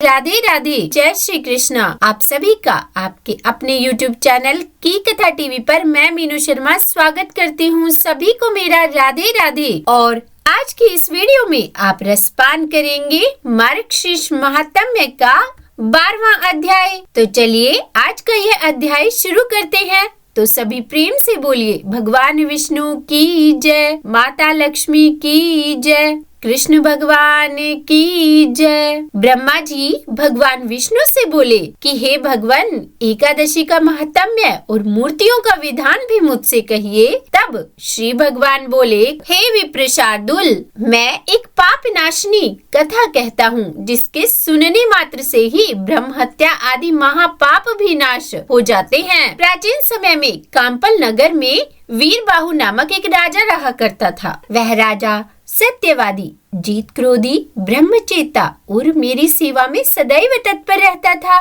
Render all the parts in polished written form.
राधे राधे, जय श्री कृष्ण। आप सभी का आपके अपने YouTube चैनल की कथा टीवी पर मैं मीनू शर्मा स्वागत करती हूँ। सभी को मेरा राधे राधे। और आज की इस वीडियो में आप रसपान करेंगे मार्गशीर्ष महात्म्य का 12वां अध्याय। तो चलिए आज का यह अध्याय शुरू करते हैं। तो सभी प्रेम से बोलिए भगवान विष्णु की जय, माता लक्ष्मी की जय, कृष्ण भगवान की जय। ब्रह्मा जी भगवान विष्णु से बोले कि हे भगवान, एकादशी का महात्म्य और मूर्तियों का विधान भी मुझसे कहिए। तब श्री भगवान बोले, हे विप्रशार्दूल, मैं एक पाप नाशनी कथा कहता हूँ, जिसके सुनने मात्र से ही ब्रह्म हत्या आदि महापाप भी नाश हो जाते हैं। प्राचीन समय में काम्पल नगर में वीरबाहु नामक एक राजा रहा करता था। वह राजा सत्यवादी, जीत क्रोधी, ब्रह्मचेता और मेरी सेवा में सदैव तत्पर रहता था।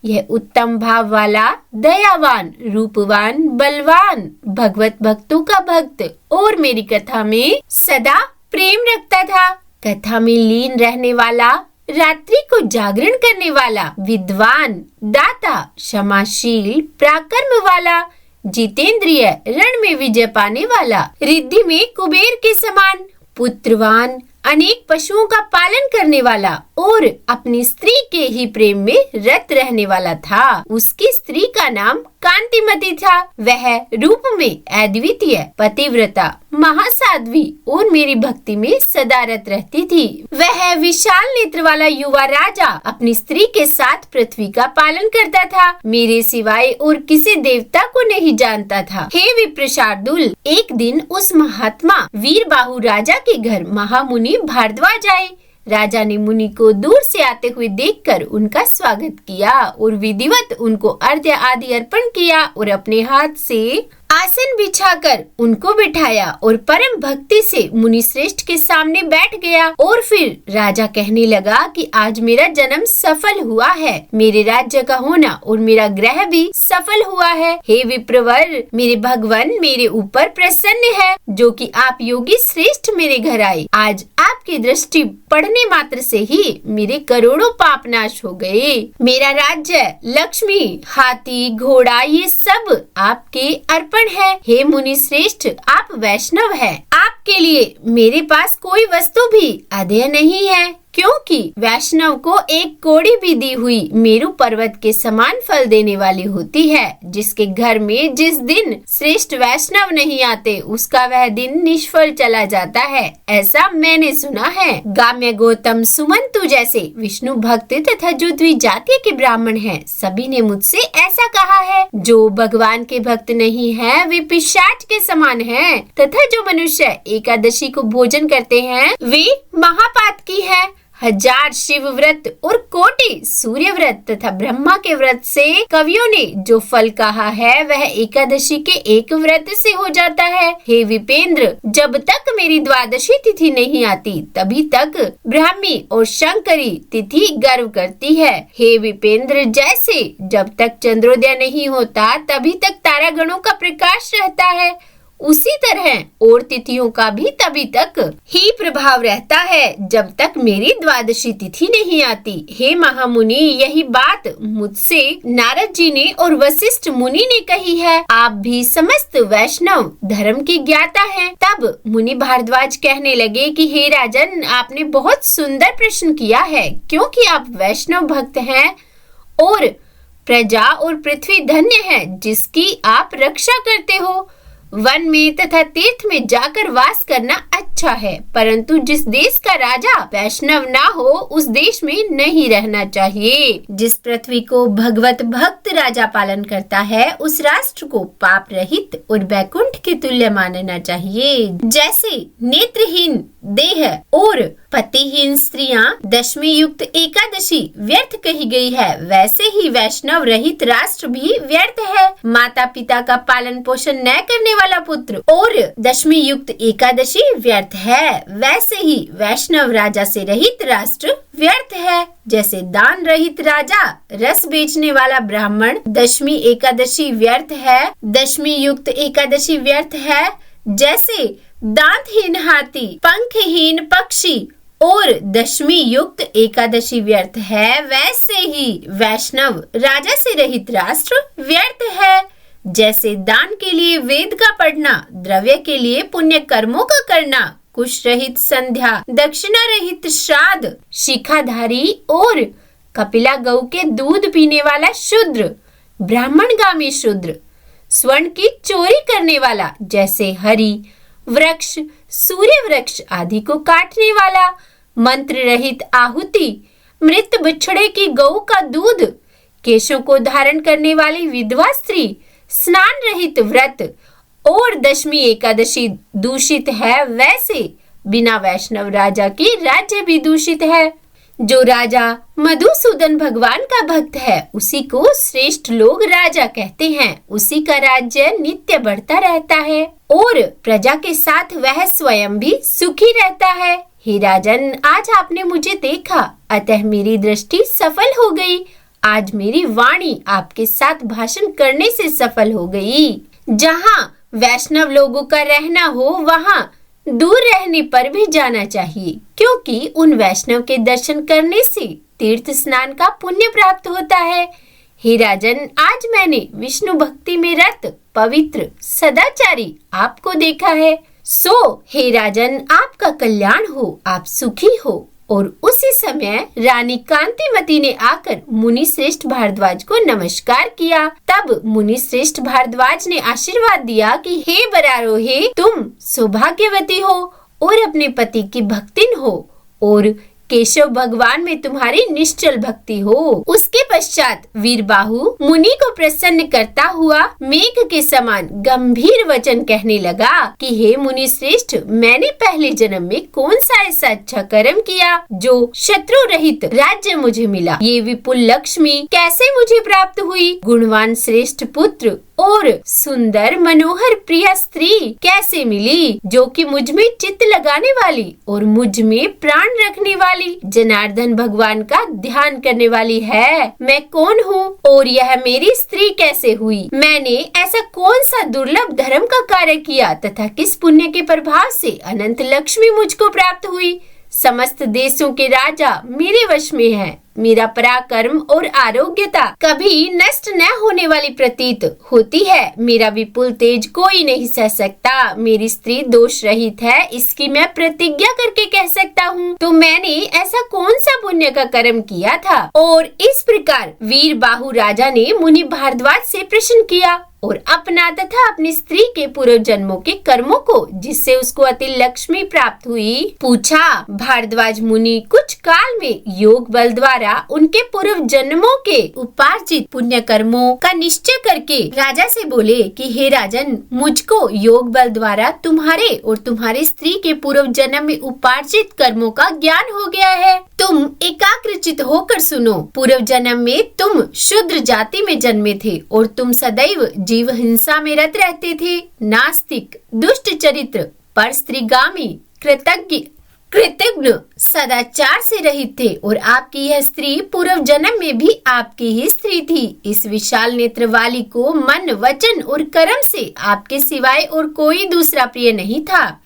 यह उत्तम भाव वाला, दयावान, रूपवान, बलवान, भगवत भक्तों का भक्त और मेरी कथा में सदा प्रेम रखता था। कथा में लीन रहने वाला, रात्रि को जागरण करने वाला, विद्वान, दाता, क्षमाशील, पराक्रम वाला, जितेंद्रिय, रण में विजय पाने वाला, रिद्धि में कुबेर के समान, पुत्रवान, अनेक पशुओं का पालन करने वाला और अपनी स्त्री के ही प्रेम में रत रहने वाला था। उसकी स्त्री का नाम कांतिमती था। वह रूप में अद्वितीय, पतिव्रता, महासाध्वी और मेरी भक्ति में सदा रत रहती थी। वह विशाल नेत्र वाला युवा राजा अपनी स्त्री के साथ पृथ्वी का पालन करता था। मेरे सिवाय और किसी देवता को नहीं जानता था। हे विप्रशार्दूल, एक दिन उस महात्मा वीरबाहु राजा के घर महामुनि भारद्वाज आए। राजा ने मुनि को दूर से आते हुए देखकर उनका स्वागत किया और विधिवत उनको अर्घ्य आदि अर्पण किया और अपने हाथ से आसन बिछाकर उनको बिठाया और परम भक्ति से मुनि श्रेष्ठ के सामने बैठ गया। और फिर राजा कहने लगा कि आज मेरा जन्म सफल हुआ है, मेरे राज्य का होना और मेरा ग्रह भी सफल हुआ है। हे विप्रवर, मेरे भगवान मेरे ऊपर प्रसन्न है, जो कि आप योगी श्रेष्ठ मेरे घर आए। आज आपकी दृष्टि पड़ने मात्र से ही मेरे करोड़ों पाप नाश हो गए। मेरा राज्य, लक्ष्मी, हाथी, घोड़ा, ये सब आपके अर्पण है। हे मुनि श्रेष्ठ, आप वैष्णव हैं। आपके लिए मेरे पास कोई वस्तु भी अदेय नहीं है, क्योंकि वैष्णव को एक कोड़ी भी दी हुई मेरु पर्वत के समान फल देने वाली होती है। जिसके घर में जिस दिन श्रेष्ठ वैष्णव नहीं आते, उसका वह दिन निष्फल चला जाता है, ऐसा मैंने सुना है। गाम्य, गौतम, सुमंतु जैसे विष्णु भक्त तथा जो द्विजातीय के ब्राह्मण हैं, सभी ने मुझसे ऐसा कहा है। जो भगवान के भक्त नहीं है, वे पिशाच के समान हैं, तथा जो मनुष्य एकादशी को भोजन करते हैं, वे महापातकी है। हजार शिव व्रत और कोटि सूर्य व्रत तथा ब्रह्मा के व्रत से कवियों ने जो फल कहा है, वह एकादशी के एक व्रत से हो जाता है। हे विपेंद्र, जब तक मेरी द्वादशी तिथि नहीं आती, तभी तक ब्राह्मी और शंकरी तिथि गर्व करती है। हे विपेंद्र, जैसे जब तक चंद्रोदय नहीं होता, तभी तक तारागणों का प्रकाश रहता है, उसी तरह और तिथियों का भी तभी तक ही प्रभाव रहता है, जब तक मेरी द्वादशी तिथि नहीं आती। हे महामुनि, यही बात मुझसे नारद जी ने और वशिष्ठ मुनि ने कही है। आप भी समस्त वैष्णव धर्म की ज्ञाता हैं। तब मुनि भारद्वाज कहने लगे कि हे राजन, आपने बहुत सुंदर प्रश्न किया है, क्योंकि आप वैष्णव भक्त हैं और प्रजा और पृथ्वी धन्य है, जिसकी आप रक्षा करते हो। वन में तथा तीर्थ में जाकर वास करना अच्छा है, परंतु जिस देश का राजा वैष्णव ना हो, उस देश में नहीं रहना चाहिए। जिस पृथ्वी को भगवत भक्त राजा पालन करता है, उस राष्ट्र को पाप रहित और वैकुंठ के तुल्य मानना चाहिए। जैसे नेत्रहीन देह और पतिहीन स्त्रियां दशमी युक्त एकादशी व्यर्थ कही गई है, वैसे ही वैष्णव रहित राष्ट्र भी व्यर्थ है। माता पिता का पालन पोषण न करने वाला पुत्र और दशमी युक्त एकादशी व्यर्थ है, वैसे ही वैष्णव राजा से रहित राष्ट्र व्यर्थ है। जैसे दान रहित राजा, रस बेचने वाला ब्राह्मण, दशमी एकादशी व्यर्थ है, दशमी युक्त एकादशी व्यर्थ है। जैसे दांतहीन हाथी, पंखहीन पक्षी और दशमी युक्त एकादशी व्यर्थ है, वैसे ही वैष्णव राजा से रहित राष्ट्र व्यर्थ है। जैसे दान के लिए वेद का पढ़ना, द्रव्य के लिए पुण्य कर्मों का करना, कुश रहित संध्या, दक्षिणा रहित श्राद्ध, शिखाधारी और कपिला गौ के दूध पीने वाला शूद्र, ब्राह्मणगामी शूद्र, स्वर्ण की चोरी करने वाला, जैसे हरि वृक्ष, सूर्य वृक्ष आदि को काटने वाला, मंत्र रहित आहुति, मृत बछड़े की गौ का दूध, केशों को धारण करने वाली विधवा स्त्री, स्नान रहित व्रत और दशमी एकादशी दूषित है, वैसे बिना वैष्णव राजा के राज्य भी दूषित है। जो राजा मधुसूदन भगवान का भक्त है उसी को श्रेष्ठ लोग राजा कहते हैं। उसी का राज्य नित्य बढ़ता रहता है और प्रजा के साथ वह स्वयं भी सुखी रहता है। हे राजन, आज आपने मुझे देखा, अतः मेरी दृष्टि सफल हो गई। आज मेरी वाणी आपके साथ भाषण करने से सफल हो गई। जहाँ वैष्णव लोगों का रहना हो वहाँ दूर रहने पर भी जाना चाहिए, क्योंकि उन वैष्णव के दर्शन करने से तीर्थ स्नान का पुण्य प्राप्त होता है। हे राजन, आज मैंने विष्णु भक्ति में रत पवित्र सदाचारी आपको देखा है। सो हे राजन, आपका कल्याण हो, आप सुखी हो। और उसी समय रानी कांतिमती ने आकर मुनि श्रेष्ठ भारद्वाज को नमस्कार किया। तब मुनि श्रेष्ठ भारद्वाज ने आशीर्वाद दिया कि हे बरारोहे, तुम सौभाग्यवती हो और अपने पति की भक्तिन हो और केशव भगवान में तुम्हारी निश्चल भक्ति हो। उसके पश्चात वीरबाहु मुनि को प्रसन्न करता हुआ मेघ के समान गंभीर वचन कहने लगा कि हे मुनि श्रेष्ठ, मैंने पहले जन्म में कौन सा ऐसा अच्छा कर्म किया जो शत्रु रहित राज्य मुझे मिला। ये विपुल लक्ष्मी कैसे मुझे प्राप्त हुई। गुणवान श्रेष्ठ पुत्र और सुंदर मनोहर प्रिय स्त्री कैसे मिली, जो कि मुझ में चित्त लगाने वाली और मुझ में प्राण रखने वाली जनार्दन भगवान का ध्यान करने वाली है। मैं कौन हूँ और यह मेरी स्त्री कैसे हुई। मैंने ऐसा कौन सा दुर्लभ धर्म का कार्य किया तथा किस पुण्य के प्रभाव से अनंत लक्ष्मी मुझको प्राप्त हुई। समस्त देशों के राजा मेरे वश में है। मेरा पराक्रम और आरोग्यता कभी नष्ट न होने वाली प्रतीत होती है। मेरा विपुल तेज कोई नहीं सह सकता। मेरी स्त्री दोष रहित है, इसकी मैं प्रतिज्ञा करके कह सकता हूँ। तो मैंने ऐसा कौन सा पुण्य का कर्म किया था। और इस प्रकार वीरबाहु राजा ने मुनि भारद्वाज से प्रश्न किया और अपना तथा अपनी स्त्री के पूर्व जन्मों के कर्मों को, जिससे उसको अति लक्ष्मी प्राप्त हुई, पूछा। भारद्वाज मुनि कुछ काल में योग बल द्वारा उनके पूर्व जन्मों के उपार्जित पुण्य कर्मों का निश्चय करके राजा से बोले कि हे राजन, मुझको योग बल द्वारा तुम्हारे और तुम्हारी स्त्री के पूर्व जन्म में उपार्जित कर्मों का ज्ञान हो गया है। तुम एकाग्रचित होकर सुनो। पूर्व जन्म में तुम शूद्र जाति में जन्मे थे और तुम सदैव जीव हिंसा में रत रहते थे। नास्तिक, दुष्ट चरित्र, पर स्त्रीगामी, कृतज्ञ, सदाचार से रहित थे और आपकी यह स्त्री पूर्व जन्म में भी आपकी ही स्त्री थी। इस विशाल नेत्र वाली को मन, वचन और कर्म से आपके सिवाय और कोई दूसरा प्रिय नहीं था।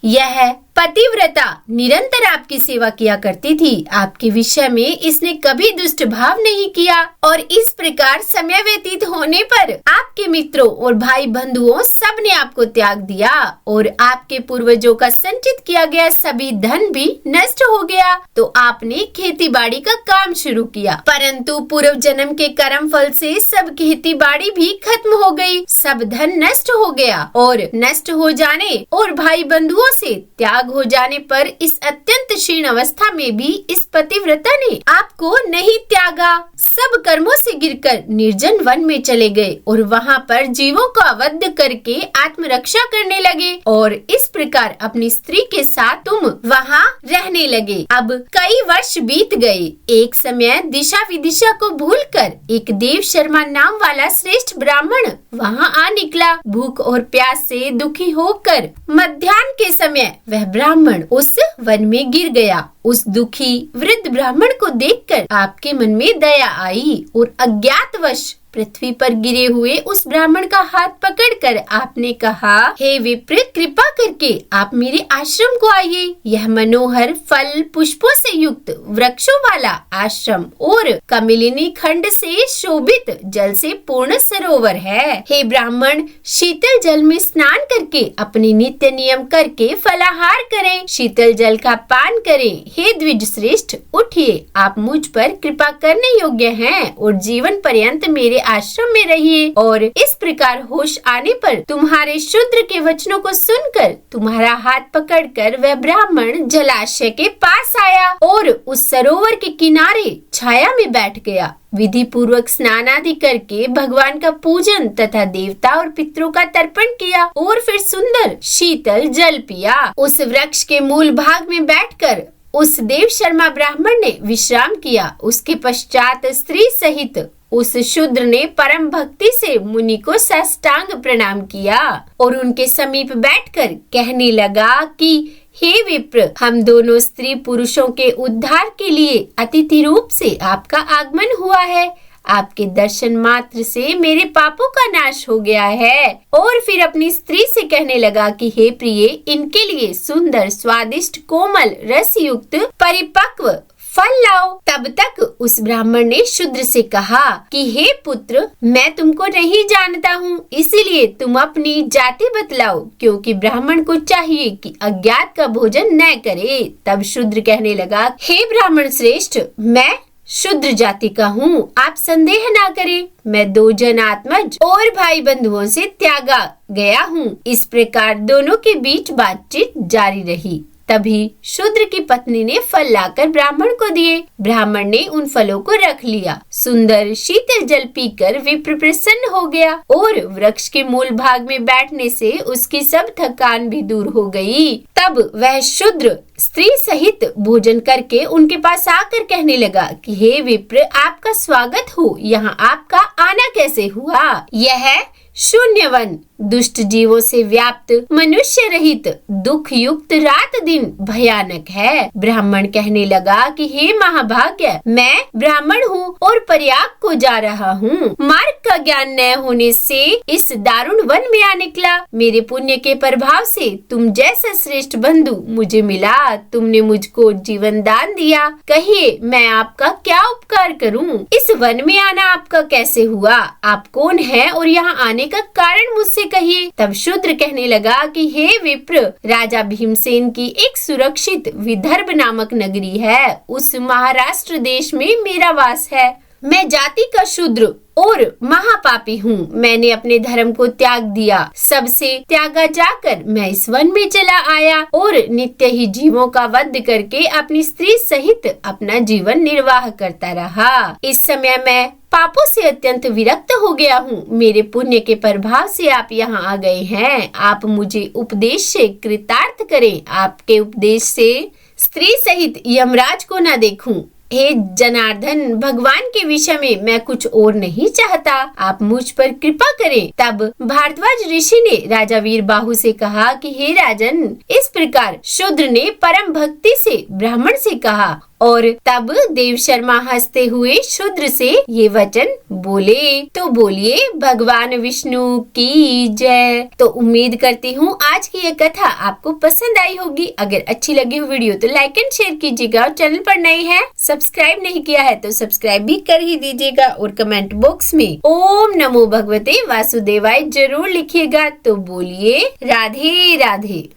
यह पतिव्रता निरंतर आपकी सेवा किया करती थी। आपके विषय में इसने कभी दुष्ट भाव नहीं किया और इस प्रकार समय व्यतीत होने पर आपके मित्रों और भाई बंधुओं सब ने आपको त्याग दिया और आपके पूर्वजों का संचित किया गया सभी धन भी नष्ट हो गया। तो आपने खेती बाड़ी का काम शुरू किया, परंतु पूर्व जन्म के कर्म फल से सब खेती बाड़ी भी खत्म हो गई, सब धन नष्ट हो गया और नष्ट हो जाने और भाई बंधुओं से त्याग हो जाने पर इस अत्यंत क्षीण अवस्था में भी इस पतिव्रता ने आपको नहीं त्यागा। सब कर्मों से गिरकर निर्जन वन में चले गए और वहाँ पर जीवों को अवध करके आत्मरक्षा करने लगे और इस प्रकार अपनी स्त्री के साथ तुम वहाँ रहने लगे। अब कई वर्ष बीत गए। एक समय दिशा विदिशा को भूलकर एक देव शर्मा नाम वाला श्रेष्ठ ब्राह्मण वहाँ आ निकला। भूख और प्यास से दुखी होकर मध्याह्न के समय वह ब्राह्मण उस वन में गिर गया। उस दुखी वृद्ध ब्राह्मण को देखकर आपके मन में दया आई और अज्ञातवश पृथ्वी पर गिरे हुए उस ब्राह्मण का हाथ पकड़कर आपने कहा, हे विप्र, कृपा करके आप मेरे आश्रम को आइए। यह मनोहर फल पुष्पों से युक्त वृक्षों वाला आश्रम और कमिलिनी खंड से शोभित जल से पूर्ण सरोवर है। हे ब्राह्मण, शीतल जल में स्नान करके अपने नित्य नियम करके फलाहार करें, शीतल जल का पान करें। हे द्विज श्रेष्ठ, उठिए, आप मुझ पर कृपा करने योग्य हैं और जीवन पर्यंत मेरे आश्रम में रहिए। और इस प्रकार होश आने पर तुम्हारे शूद्र के वचनों को सुनकर तुम्हारा हाथ पकड़कर वह ब्राह्मण जलाशय के पास आया और उस सरोवर के किनारे छाया में बैठ गया। विधि पूर्वक स्नान आदि करके भगवान का पूजन तथा देवता और पितरों का तर्पण किया और फिर सुंदर शीतल जल पिया। उस वृक्ष के मूल भाग में बैठकर उस देव शर्मा ब्राह्मण ने विश्राम किया। उसके पश्चात स्त्री सहित उस शूद्र ने परम भक्ति से मुनि को साष्टांग प्रणाम किया और उनके समीप बैठकर कहने लगा कि हे विप्र, हम दोनों स्त्री पुरुषों के उद्धार के लिए अतिथि रूप से आपका आगमन हुआ है। आपके दर्शन मात्र से मेरे पापों का नाश हो गया है। और फिर अपनी स्त्री से कहने लगा कि हे प्रिय, इनके लिए सुंदर स्वादिष्ट कोमल रस युक्त परिपक्व फल लाओ। तब तक उस ब्राह्मण ने शूद्र से कहा कि हे पुत्र, मैं तुमको नहीं जानता हूँ, इसीलिए तुम अपनी जाति बतलाओ, क्योंकि ब्राह्मण को चाहिए कि अज्ञात का भोजन न करे। तब शूद्र कहने लगा, हे ब्राह्मण श्रेष्ठ, मैं शूद्र जाति का हूँ, आप संदेह ना करें। मैं 2 जनात्मज और भाई बंधुओं से त्यागा गया हूँ। इस प्रकार दोनों के बीच बातचीत जारी रही। तभी शूद्र की पत्नी ने फल लाकर ब्राह्मण को दिए। ब्राह्मण ने उन फलों को रख लिया। सुंदर शीतल जल पीकर विप्र प्रसन्न हो गया और वृक्ष के मूल भाग में बैठने से उसकी सब थकान भी दूर हो गई। तब वह शूद्र स्त्री सहित भोजन करके उनके पास आकर कहने लगा कि हे विप्र, आपका स्वागत हो। यहाँ आपका आना कैसे हुआ? यह शून्य वन, दुष्ट जीवों से व्याप्त, मनुष्य रहित, दुख युक्त रात दिन भयानक है। ब्राह्मण कहने लगा कि हे महाभाग्य, मैं ब्राह्मण हूँ और प्रयाग को जा रहा हूँ। मार्ग का ज्ञान न होने से इस दारुण वन में आ निकला। मेरे पुण्य के प्रभाव से तुम जैसा श्रेष्ठ बंधु मुझे मिला। तुमने मुझको जीवन दान दिया। कहिए, मैं आपका क्या उपकार करूँ? इस वन में आना आपका कैसे हुआ? आप कौन है और यहाँ आने का कारण मुझसे कहिए। तब शूद्र कहने लगा कि हे विप्र, राजा भीमसेन की एक सुरक्षित विदर्भ नामक नगरी है। उस महाराष्ट्र देश में मेरा वास है। मैं जाति का शूद्र और महापापी हूँ। मैंने अपने धर्म को त्याग दिया। सबसे त्यागा जाकर मैं इस वन में चला आया और नित्य ही जीवों का वध करके अपनी स्त्री सहित अपना जीवन निर्वाह करता रहा। इस समय मैं पापों से अत्यंत विरक्त हो गया हूँ। मेरे पुण्य के प्रभाव से आप यहाँ आ गए हैं। आप मुझे उपदेश से कृतार्थ करें। आपके उपदेश से स्त्री सहित यमराज को न देखूं। हे जनार्दन, भगवान के विषय में मैं कुछ और नहीं चाहता। आप मुझ पर कृपा करें। तब भारद्वाज ऋषि ने राजा वीरबाहु से कहा कि हे राजन, इस प्रकार शूद्र ने परम भक्ति से ब्राह्मण से कहा और तब देव शर्मा हंसते हुए शूद्र से ये वचन बोले। तो बोलिए, भगवान विष्णु की जय। तो उम्मीद करती हूँ आज की ये कथा आपको पसंद आई होगी। अगर अच्छी लगी हो वीडियो तो लाइक एंड शेयर कीजिएगा और चैनल पर नए हैं, सब्सक्राइब नहीं किया है तो सब्सक्राइब भी कर ही दीजिएगा और कमेंट बॉक्स में ओम नमो भगवते वासुदेवाय जरूर लिखिएगा। तो बोलिए, राधे राधे।